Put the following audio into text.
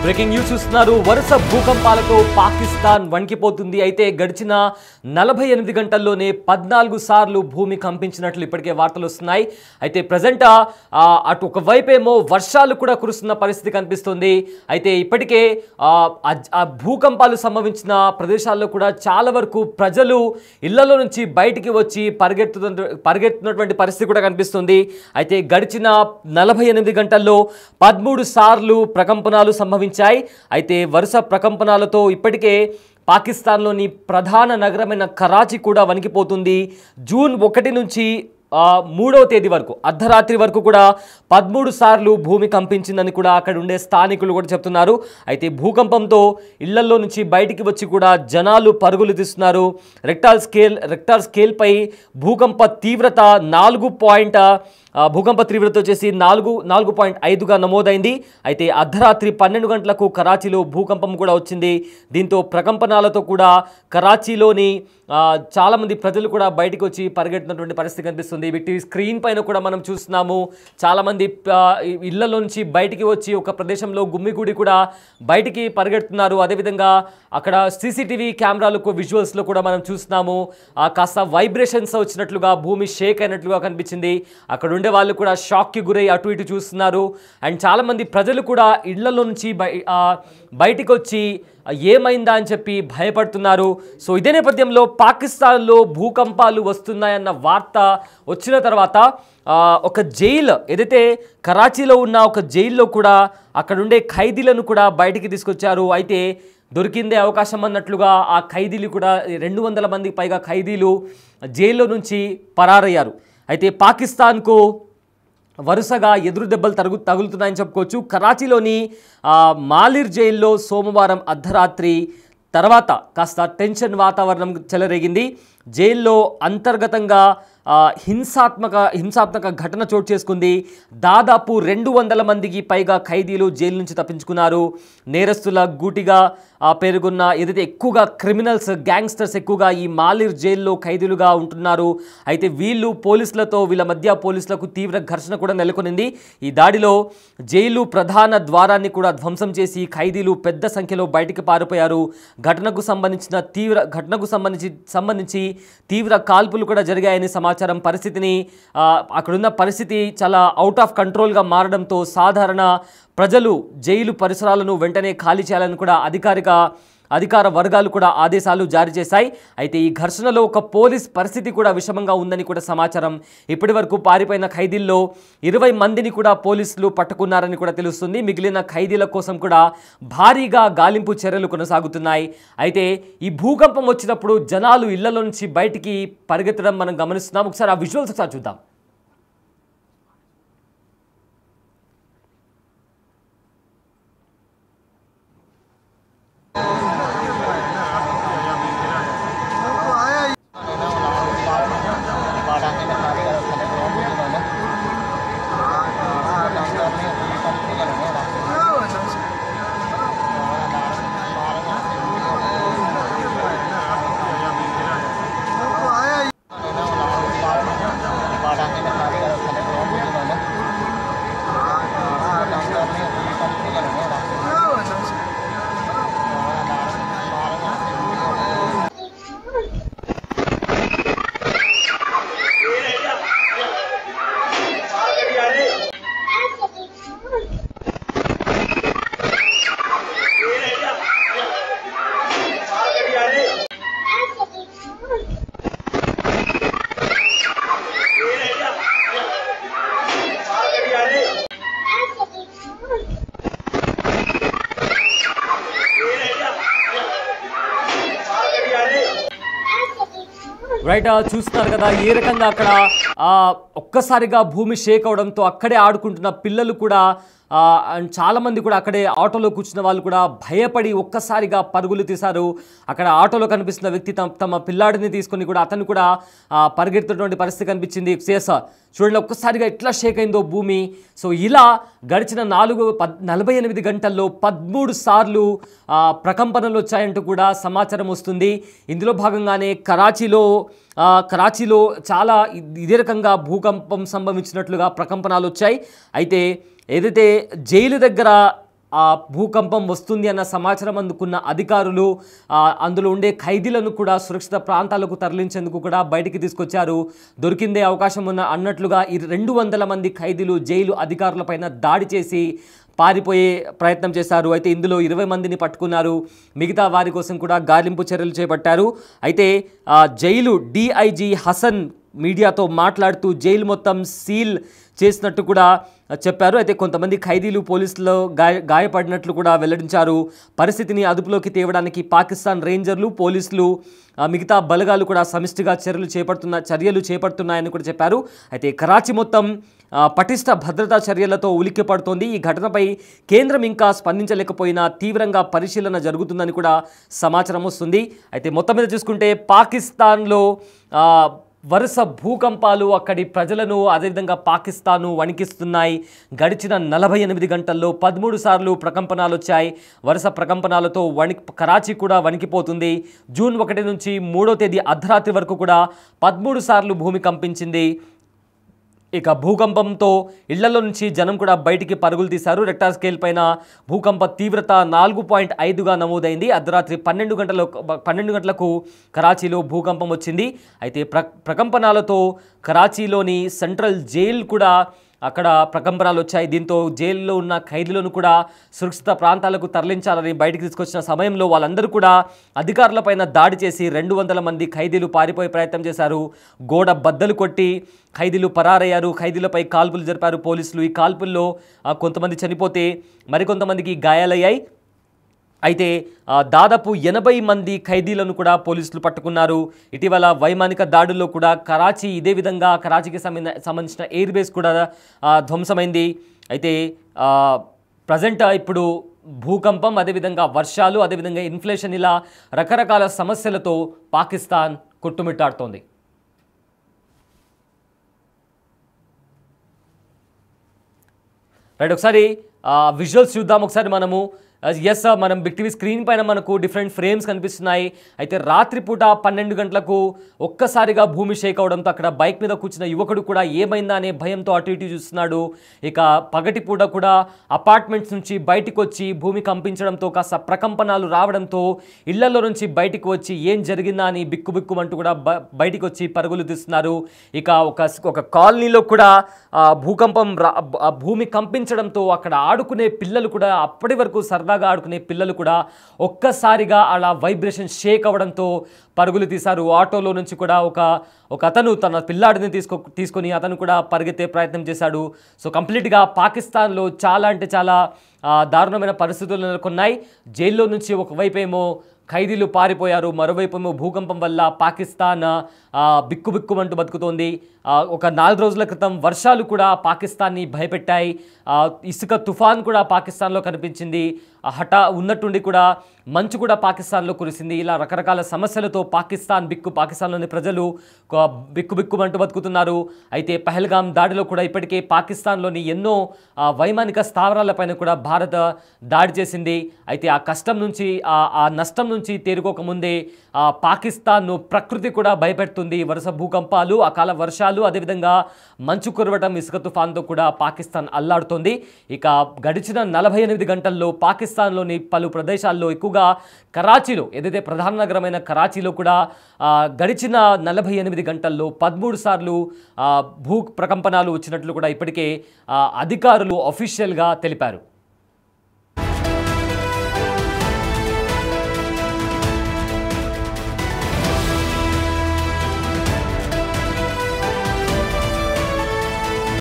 Breaking news చూస్తున్నారు. వరుస భూకంపాలతో పాకిస్తాన్ వణికిపోతుంది. అయితే గడిచిన 48 గంటల్లోనే 14 సార్లు భూమి కంపించినట్లు ఇప్పటికే వార్తలు వస్తున్నాయి. అయితే ప్రజెంట్ అటు ఒకవైపేమో వర్షాలు కూడా కురుస్తున్న పరిస్థితి కనిపిస్తుంది. అయితే ఇప్పటికే భూకంపాలు సంభవించిన ప్రదేశాల్లో కూడా చాలా వరకు ప్రజలు ఇళ్లలో నుంచి బయటికి వచ్చి పరిగెత్తుతున్నటువంటి పరిస్థితి కూడా కనిపిస్తుంది. అయితే గడిచిన 48 గంటల్లో 13 సార్లు ప్రకంపనాలు సంభవించాయి. అయితే వరుస ప్రకంపనాలతో ఇప్పటికే పాకిస్తాన్లోని ప్రధాన నగరమైన కరాచీ కూడా వణికిపోతుంది. జూన్ 1 నుంచి 3వ తేదీ వరకు అర్ధరాత్రి వరకు కూడా 13 సార్లు భూమి కంపించిందని కూడా అక్కడ ఉండే స్థానికులు కూడా చెప్తున్నారు. అయితే భూకంపంతో ఇళ్లలో నుంచి బయటికి వచ్చి కూడా జనాలు పరుగులు తీస్తున్నారు. రెక్టార్ స్కేల్పై భూకంప తీవ్రత 4 వచ్చేసి 4.5గా నమోదైంది. అయితే అర్ధరాత్రి 12 గంటలకు కరాచీలో భూకంపం కూడా వచ్చింది. దీంతో ప్రకంపనాలతో కూడా కరాచీలోని చాలామంది ప్రజలు కూడా బయటకు వచ్చి పరిగెత్తున్నటువంటి పరిస్థితి కనిపిస్తుంది. టీవీ స్క్రీన్ పైన కూడా మనం చూస్తున్నాము. చాలామంది ఇళ్లలో నుంచి బయటికి వచ్చి ఒక ప్రదేశంలో గుమ్మిగూడి కూడా బయటికి పరిగెడుతున్నారు. అదేవిధంగా అక్కడ సీసీటీవీ కెమెరాలకు విజువల్స్లో కూడా మనం చూస్తున్నాము. కాస్త వైబ్రేషన్స్ వచ్చినట్లుగా భూమి షేక్ అయినట్లుగా కనిపించింది. అక్కడ ఉండే వాళ్ళు కూడా షాక్కి గురై అటు ఇటు చూస్తున్నారు. అండ్ చాలామంది ప్రజలు కూడా ఇళ్లలో నుంచి బయటికి వచ్చి ఏమైందా అని చెప్పి భయపడుతున్నారు. సో ఇదే నేపథ్యంలో పాకిస్తాన్లో భూకంపాలు వస్తున్నాయన్న వార్త వచ్చిన తర్వాత ఒక జైలు ఏదైతే కరాచీలో ఉన్న ఒక జైల్లో కూడా అక్కడుండే ఖైదీలను కూడా బయటికి తీసుకొచ్చారు. అయితే దొరికిందే అవకాశం అన్నట్లుగా ఆ ఖైదీలు కూడా 200 మందికి పైగా ఖైదీలు జైల్లో నుంచి పరారయ్యారు. అయితే పాకిస్తాన్కు వరుసగా ఎదురు దెబ్బలు తగులుతున్నాయని చెప్పుకోవచ్చు. కరాచీలోని మాలిర్ జైల్లో సోమవారం అర్ధరాత్రి తర్వాత కాస్త టెన్షన్ వాతావరణం చెలరేగింది. జైల్లో అంతర్గతంగా హింసాత్మక ఘటన చోటు చేసుకుంది. దాదాపు 200 మందికి పైగా ఖైదీలు జైలు నుంచి తప్పించుకున్నారు. నేరస్తుల గూటిగా పేర్కొన్న ఏదైతే ఎక్కువగా క్రిమినల్స్ గ్యాంగ్స్టర్స్ ఎక్కువగా ఈ మాలిర్ జైల్లో ఖైదీలుగా ఉంటున్నారు. అయితే వీళ్ళ మధ్య పోలీసులకు తీవ్ర ఘర్షణ కూడా నెలకొనింది. ఈ దాడిలో జైలు ప్రధాన ద్వారాన్ని కూడా ధ్వంసం చేసి ఖైదీలు పెద్ద సంఖ్యలో బయటికి పారిపోయారు. ఘటనకు సంబంధించి తీవ్ర కాల్పులు కూడా జరిగాయని సమాచారం. అక్కడున్న పరిస్థితి చాలా అవుట్ ఆఫ్ కంట్రోల్గా మారడంతో సాధారణ ప్రజలు జైలు పరిసరాలను వెంటనే ఖాళీ చేయాలని కూడా అధికార వర్గాలు కూడా ఆదేశాలు జారీ చేశాయి. అయితే ఈ ఘర్షణలో ఒక పోలీస్ పరిస్థితి కూడా విషమంగా ఉందని కూడా సమాచారం. ఇప్పటి వరకు పారిపోయిన ఖైదీల్లో 20 మందిని కూడా పోలీసులు పట్టుకున్నారని కూడా తెలుస్తుంది. మిగిలిన ఖైదీల కోసం కూడా భారీగా గాలింపు చర్యలు కొనసాగుతున్నాయి. అయితే ఈ భూకంపం వచ్చినప్పుడు జనాలు ఇళ్లలో నుంచి బయటికి పరిగెత్తడం మనం గమనిస్తున్నాం. ఒకసారి ఆ విజువల్స్ ఒకసారి చూద్దాం. రైట్, చూస్తున్నారు కదా ఏ రకంగా అక్కడ ఒక్కసారిగా భూమి షేక్ అవడంతో అక్కడే ఆడుకుంటున్న పిల్లలు కూడా అండ్ చాలామంది కూడా అక్కడే ఆటోలో కూర్చున్న వాళ్ళు కూడా భయపడి ఒక్కసారిగా పరుగులు తీశారు. అక్కడ ఆటోలో కనిపిస్తున్న వ్యక్తి తమ పిల్లాడిని తీసుకొని కూడా అతను కూడా పరిగెత్తున్నటువంటి పరిస్థితి కనిపించింది. చూడండి ఒక్కసారిగా ఎట్లా షేక్ అయిందో భూమి. సో ఇలా గడిచిన 48 గంటల్లో 13 సార్లు ప్రకంపనలు వచ్చాయంటూ కూడా సమాచారం వస్తుంది. ఇందులో భాగంగానే కరాచీలో చాలా ఇదే రకంగా భూకంపం సంభవించినట్లుగా ప్రకంపనలు వచ్చాయి. అయితే ఏదైతే జైలు దగ్గర ఆ భూకంపం వస్తుంది అన్న సమాచారం అందుకున్న అధికారులు అందులో ఉండే ఖైదీలను కూడా సురక్షిత ప్రాంతాలకు తరలించేందుకు కూడా బయటికి తీసుకొచ్చారు. దొరికిందే అవకాశం అన్నట్లుగా ఈ 200 మంది ఖైదీలు జైలు అధికారులపైన దాడి చేసి పారిపోయే ప్రయత్నం చేశారు. అయితే ఇందులో 20 మందిని పట్టుకున్నారు. మిగతా వారి కోసం కూడా గాలింపు చర్యలు చేపట్టారు. అయితే జైలు డిఐజీ హసన్ మీడియాతో మాట్లాడుతూ జైలు మొత్తం సీల్ చేసినట్టు కూడా చెప్పారు. అయితే కొంతమంది ఖైదీలు పోలీసులు గాయపడినట్లు కూడా వెల్లడించారు. పరిస్థితిని అదుపులోకి తేవడానికి పాకిస్తాన్ రేంజర్లు, పోలీసులు, మిగతా బలగాలు కూడా సమిష్టిగా చర్యలు చేపడుతున్నాయని కూడా చెప్పారు. అయితే కరాచీ మొత్తం పటిష్ట భద్రతా చర్యలతో ఉలిక్కిపడుతోంది. ఈ ఘటనపై కేంద్రం ఇంకా స్పందించలేకపోయినా తీవ్రంగా పరిశీలన జరుగుతుందని కూడా సమాచారం వస్తుంది. అయితే మొత్తం మీద చూసుకుంటే పాకిస్తాన్లో వరుస భూకంపాలు అక్కడి ప్రజలను అదేవిధంగా పాకిస్తాన్ను వణికిస్తున్నాయి. గడిచిన 48 గంటల్లో 13 సార్లు ప్రకంపనాలు వచ్చాయి. వరుస ప్రకంపనాలతో కరాచీ కూడా వణికిపోతుంది. జూన్ 1 నుంచి 3వ తేదీ అర్ధరాత్రి వరకు కూడా 13 సార్లు భూమి కంపించింది. ఇక భూకంపంతో ఇళ్లలో నుంచి జనం కూడా బయటికి పరుగులు తీశారు. రెక్టార్ స్కేల్ పైన భూకంప తీవ్రత 4.5గా నమోదైంది. అర్ధరాత్రి 12 గంటలకు కరాచీలో భూకంపం వచ్చింది. అయితే ప్రకంపనాలతో కరాచీలోని సెంట్రల్ జైలు కూడా అక్కడ ప్రకంపనాలు వచ్చాయి. దీంతో జైల్లో ఉన్న ఖైదీలను కూడా సురక్షిత ప్రాంతాలకు తరలించాలని బయటికి తీసుకొచ్చిన సమయంలో వాళ్ళందరూ కూడా అధికారులపైన దాడి చేసి 200 మంది ఖైదీలు పారిపోయే ప్రయత్నం చేశారు. గోడ బద్దలు కొట్టి ఖైదీలు పరారయ్యారు. ఖైదీలపై కాల్పులు జరిపారు పోలీసులు. ఈ కాల్పుల్లో కొంతమంది చనిపోతే మరికొంతమందికి గాయాలయ్యాయి. అయితే దాదాపు 80 మంది ఖైదీలను కూడా పోలీసులు పట్టుకున్నారు. ఇటీవల వైమానిక దాడుల్లో కూడా కరాచీ ఇదే విధంగా కరాచీకి సంబంధించిన ఎయిర్ బేస్ కూడా ధ్వంసమైంది. అయితే ప్రజెంట్ ఇప్పుడు భూకంపం, అదేవిధంగా వర్షాలు, అదేవిధంగా ఇన్ఫ్లేషన్, ఇలా రకరకాల సమస్యలతో పాకిస్తాన్ కొట్టుమిట్టాడుతోంది. రైట్, ఒకసారి విజువల్స్ చూద్దాం. ఒకసారి మనం బిగ్ టీవీ స్క్రీన్ పైన మనకు డిఫరెంట్ ఫ్రేమ్స్ కనిపిస్తున్నాయి. అయితే రాత్రిపూట 12 గంటలకు ఒక్కసారిగా భూమి షేక్ అవడంతో అక్కడ బైక్ మీద కూర్చున్న యువకుడు కూడా ఏమైందా అనే భయంతో అటు ఇటు చూస్తున్నాడు. ఇక పగటిపూట కూడా అపార్ట్మెంట్స్ నుంచి బయటకు వచ్చి భూమి కంపించడంతో కాస్త ప్రకంపనాలు రావడంతో ఇళ్లలో నుంచి బయటకు వచ్చి ఏం జరిగిందా అని బిక్కుబిక్కుమంటూ కూడా బయటకు వచ్చి పరుగులు తీస్తున్నారు. ఇక ఒక కాలనీలో కూడా భూమి కంపించడంతో అక్కడ ఆడుకునే పిల్లలు కూడా, అప్పటి వరకు సరదాగా ఆడుకునే పిల్లలు కూడా ఒక్కసారిగా అలా వైబ్రేషన్ షేక్ అవ్వడంతో పరుగులు తీశారు. ఆటోలో నుంచి కూడా ఒక అతను తన పిల్లాడిని తీసుకొని అతను కూడా పరిగెత్తే ప్రయత్నం చేశాడు. సో కంప్లీట్గా పాకిస్తాన్లో చాలా అంటే చాలా దారుణమైన పరిస్థితులు నెలకొన్నాయి. జైల్లో నుంచి ఒకవైపేమో ఖైదీలు పారిపోయారు, మరోవైపేమో భూకంపం వల్ల పాకిస్తాన్ బిక్కుబిక్కుమంటూ బతుకుతోంది. ఒక 4 రోజుల క్రితం వర్షాలు కూడా పాకిస్తాన్ని భయపెట్టాయి. ఇసుక తుఫాన్ కూడా పాకిస్తాన్లో కనిపించింది. ఉన్నట్టుండి కూడా మంచు కూడా పాకిస్తాన్లో కురిసింది. ఇలా రకరకాల సమస్యలతో పాకిస్తాన్లోని ప్రజలు బిక్కుబిక్కుమంటూ బతుకుతున్నారు. అయితే పహల్గాం దాడిలో కూడా ఇప్పటికే పాకిస్తాన్లోని ఎన్నో వైమానిక స్థావరాలపైన కూడా భారత్ దాడి చేసింది. అయితే ఆ కష్టం నుంచి, ఆ నష్టం నుంచి తేరుకోకముందే పాకిస్తాన్ను ప్రకృతి కూడా భయపెడుతుంది. వరుస భూకంపాలు, అకాల వర్షాలు, అదేవిధంగా మంచు కురవటం, ఇసుక తుఫాన్తో కూడా పాకిస్తాన్ అల్లాడుతోంది. ఇక గడిచిన 48 గంటల్లో పాకిస్తాన్లోని పలు ప్రదేశాల్లో, ఎక్కువగా కరాచీలో, ఏదైతే ప్రధాన నగరమైన కరాచీలో కూడా గడిచిన 48 గంటల్లో 13 సార్లు భూ ప్రకంపనాలు వచ్చినట్లు కూడా ఇప్పటికే అధికారులు అఫీషియల్గా తెలిపారు.